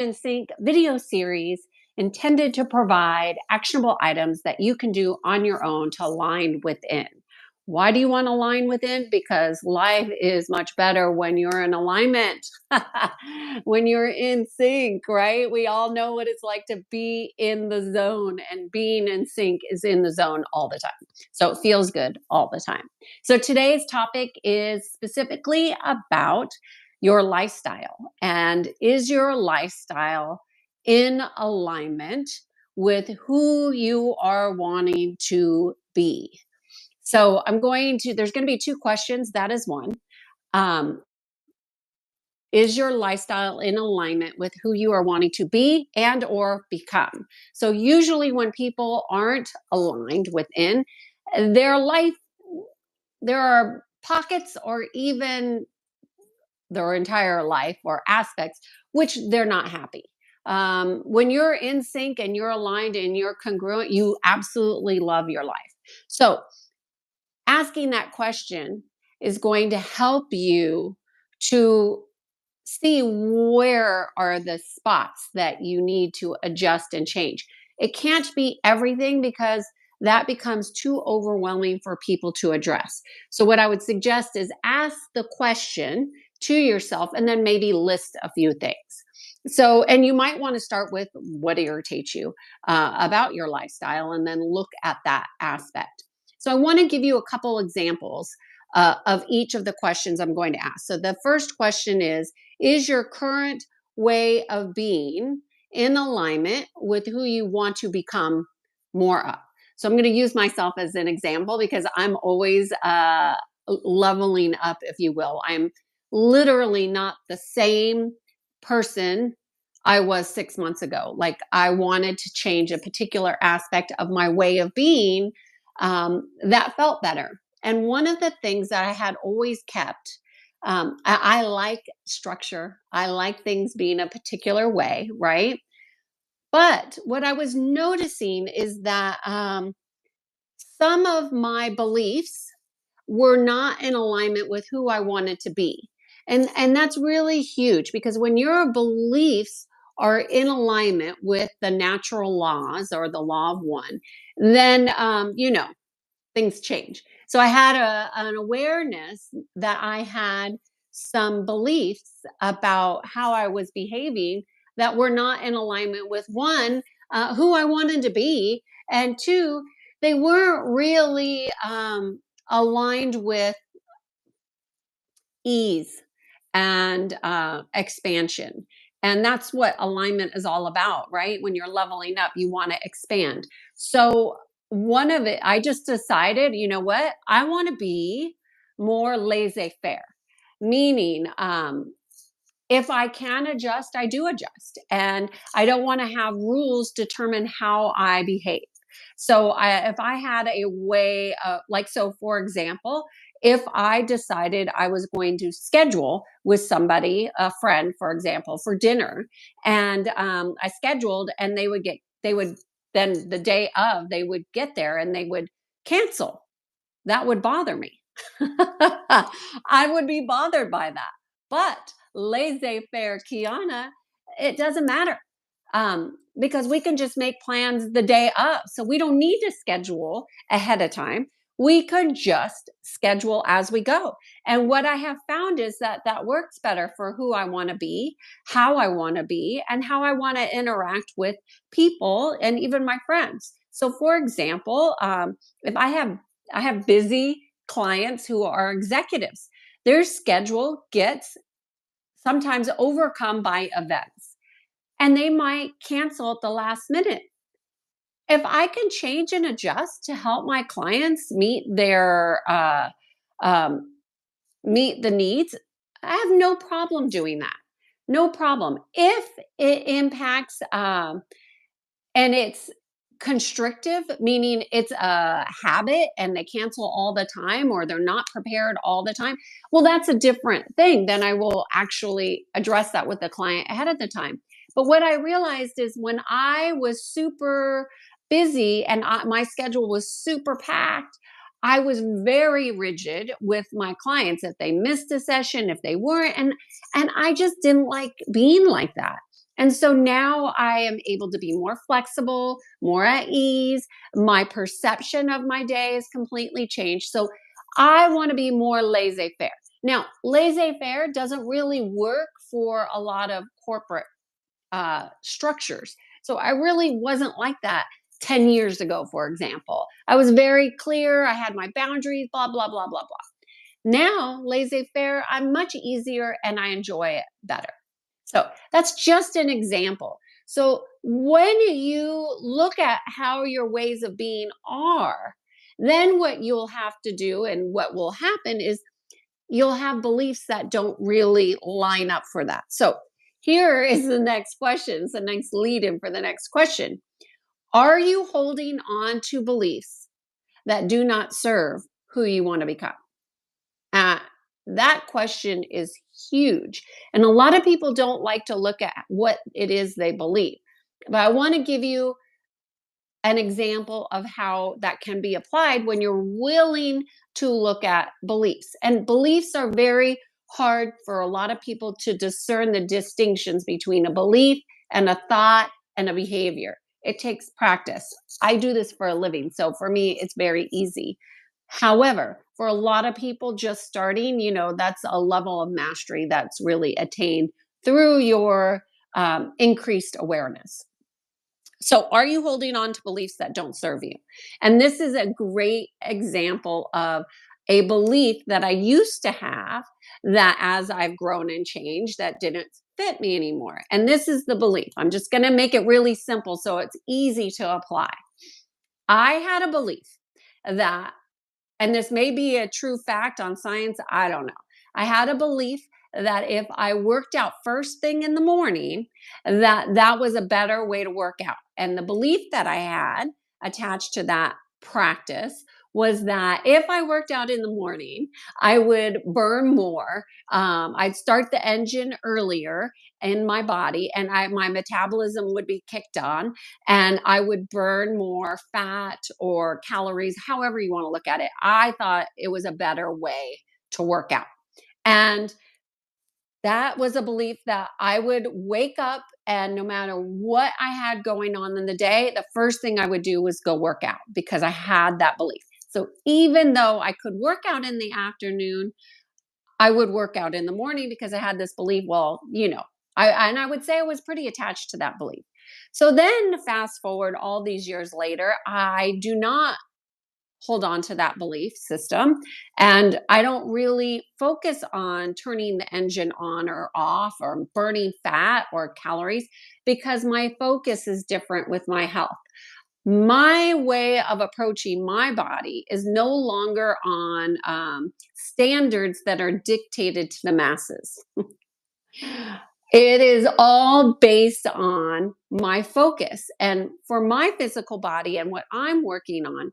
in Sync video series intended to provide actionable items that you can do on your own to align within. Why do you want to align within? Because life is much better when you're in alignment, when you're in sync, right? We all know what it's like to be in the zone, and being in sync is in the zone all the time. So it feels good all the time. So today's topic is specifically about your lifestyle. And is your lifestyle in alignment with who you are wanting to be? So there's going to be two questions. That is one. Um, is your lifestyle in alignment with who you are wanting to be and or become? So usually when people aren't aligned within their life, there are pockets or even their entire life or aspects which they're not happy. When you're in sync and you're aligned and you're congruent, you absolutely love your life. So asking that question is going to help you to see where are the spots that you need to adjust and change. It can't be everything because that becomes too overwhelming for people to address. So what I would suggest is ask the question to yourself and then maybe list a few things. So, and you might want to start with what irritates you about your lifestyle and then look at that aspect. So I want to give you a couple examples of each of the questions I'm going to ask. So the first question is your current way of being in alignment with who you want to become more of? So I'm going to use myself as an example because I'm always leveling up, if you will. I'm literally not the same person I was 6 months ago. Like I wanted to change a particular aspect of my way of being that felt better. And one of the things that I had always kept, I like structure. I like things being a particular way, right? But what I was noticing is that some of my beliefs were not in alignment with who I wanted to be. And that's really huge because when your beliefs are in alignment with the natural laws or the law of one, then things change. So I had an awareness that I had some beliefs about how I was behaving that were not in alignment with one, who I wanted to be, and two, they weren't really aligned with ease and expansion. And that's what alignment is all about, right? When you're leveling up, you want to expand. So, one of it, I just decided, you know what? I want to be more laissez faire, meaning, if I can adjust, I do adjust. And I don't want to have rules determine how I behave. So if I had a way of so for example, if I decided I was going to schedule with somebody, a friend, for example, for dinner, and I scheduled and they would, then the day of, they would get there and they would cancel, that would bother me. I would be bothered by that. But laissez faire, Kiana, it doesn't matter because we can just make plans the day of. So we don't need to schedule ahead of time. We can just schedule as we go. And what I have found is that that works better for who I want to be, how I want to be, and how I want to interact with people and even my friends. So, for example, if I have busy clients who are executives. Their schedule gets sometimes overcome by events and they might cancel at the last minute. If I can change and adjust to help my clients um, meet the needs, I have no problem doing that. No problem. If it impacts and it's constrictive, meaning it's a habit and they cancel all the time or they're not prepared all the time, well, that's a different thing. Then I will actually address that with the client ahead of the time. But what I realized is when I was super busy and my schedule was super packed, I was very rigid with my clients if they missed a session, if they weren't, and I just didn't like being like that. And so now I am able to be more flexible, more at ease. My perception of my day is completely changed. So I want to be more laissez faire. Now, laissez faire doesn't really work for a lot of corporate structures. So I really wasn't like that 10 years ago, for example. I was very clear. I had my boundaries, blah, blah, blah, blah, blah. Now, laissez faire, I'm much easier and I enjoy it better. So that's just an example. So when you look at how your ways of being are, then what you'll have to do and what will happen is you'll have beliefs that don't really line up for that. So here is the next question. It's the next lead in for the next question. Are you holding on to beliefs that do not serve who you want to become? Uh, that question is huge. And a lot of people don't like to look at what it is they believe. But I want to give you an example of how that can be applied when you're willing to look at beliefs. And beliefs are very hard for a lot of people to discern the distinctions between a belief and a thought and a behavior. It takes practice. I do this for a living. So for me, it's very easy. However, for a lot of people just starting, that's a level of mastery that's really attained through your increased awareness. So, are you holding on to beliefs that don't serve you? And this is a great example of a belief that I used to have that as I've grown and changed, that didn't fit me anymore. And this is the belief. I'm just going to make it really simple so it's easy to apply. I had a belief that, and this may be a true fact on science, I don't know. I had a belief that if I worked out first thing in the morning, that was a better way to work out. And the belief that I had attached to that practice was that if I worked out in the morning, I would burn more. I'd start the engine earlier in my body, and my metabolism would be kicked on, and I would burn more fat or calories, however you want to look at it. I thought it was a better way to work out. And that was a belief that I would wake up and no matter what I had going on in the day, the first thing I would do was go work out because I had that belief. So even though I could work out in the afternoon, I would work out in the morning because I had this belief, well, I would say I was pretty attached to that belief. So then fast forward all these years later, I do not hold on to that belief system. And I don't really focus on turning the engine on or off or burning fat or calories because my focus is different with my health. My way of approaching my body is no longer on standards that are dictated to the masses. It is all based on my focus. And for my physical body and what I'm working on,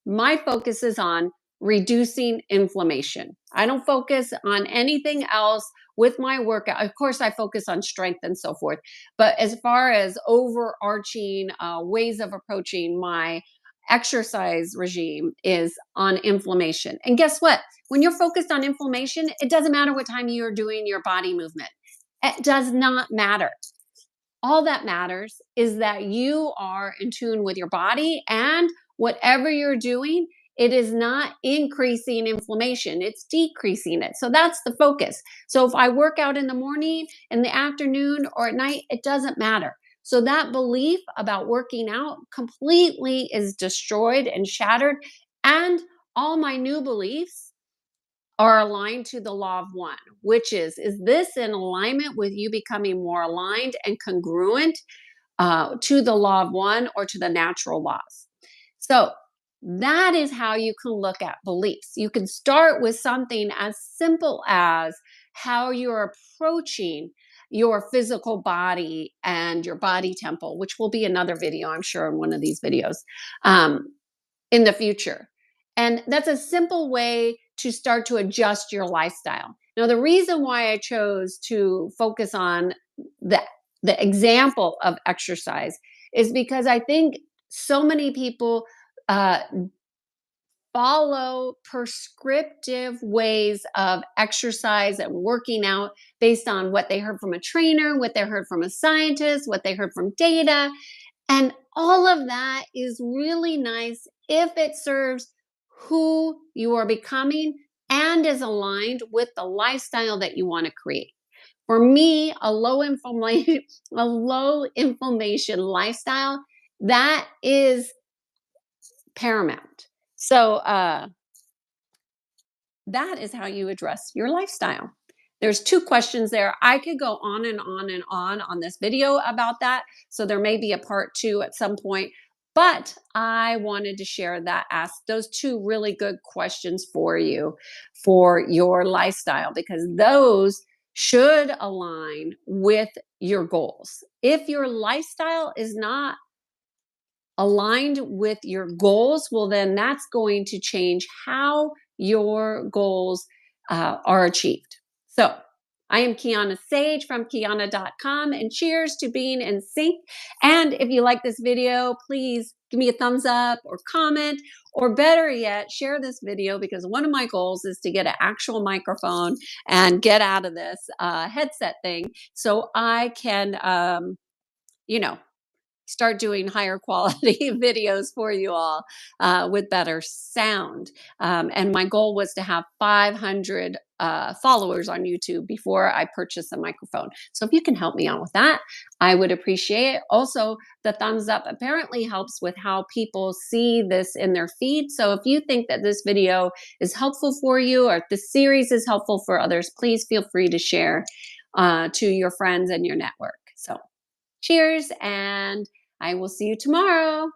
my focus is on reducing inflammation. I don't focus on anything else with my workout. Of course, I focus on strength and so forth. But as far as overarching ways of approaching my exercise regime is on inflammation. And guess what? When you're focused on inflammation, it doesn't matter what time you're doing your body movement. It does not matter. All that matters is that you are in tune with your body and whatever you're doing, it is not increasing inflammation, it's decreasing it. So that's the focus. So if I work out in the morning, in the afternoon, or at night, it doesn't matter. So that belief about working out completely is destroyed and shattered. And all my new beliefs are aligned to the law of one, which is this in alignment with you becoming more aligned and congruent to the law of one or to the natural laws? So that is how you can look at beliefs. You can start with something as simple as how you're approaching your physical body and your body temple, which will be another video, I'm sure, in one of these videos. In the future. And that's a simple way to start to adjust your lifestyle. Now, the reason why I chose to focus on the, the example of exercise is because I think so many people uh, follow prescriptive ways of exercise and working out based on what they heard from a trainer, what they heard from a scientist, what they heard from data. And all of that is really nice if it serves who you are becoming and is aligned with the lifestyle that you want to create. For me, a low inflammation, a low inflammation lifestyle, that is paramount. So that is how you address your lifestyle. There's two questions there. I could go on and on and on this video about that. So there may be a part two at some point, but I wanted to share that, ask those two really good questions for you for your lifestyle, because those should align with your goals. If your lifestyle is not aligned with your goals, well, then that's going to change how your goals are achieved. So, I am Kiannaa Sadge from Kiannaa.com, and cheers to being in sync. And if you like this video, please give me a thumbs up or comment, or better yet, share this video, because one of my goals is to get an actual microphone and get out of this headset thing so I can, you know, start doing higher quality videos for you all with better sound. And my goal was to have 500 followers on YouTube before I purchased a microphone. So if you can help me out with that, I would appreciate it. Also, the thumbs up apparently helps with how people see this in their feed. So if you think that this video is helpful for you, or if this series is helpful for others, please feel free to share to your friends and your network. So cheers, and I will see you tomorrow.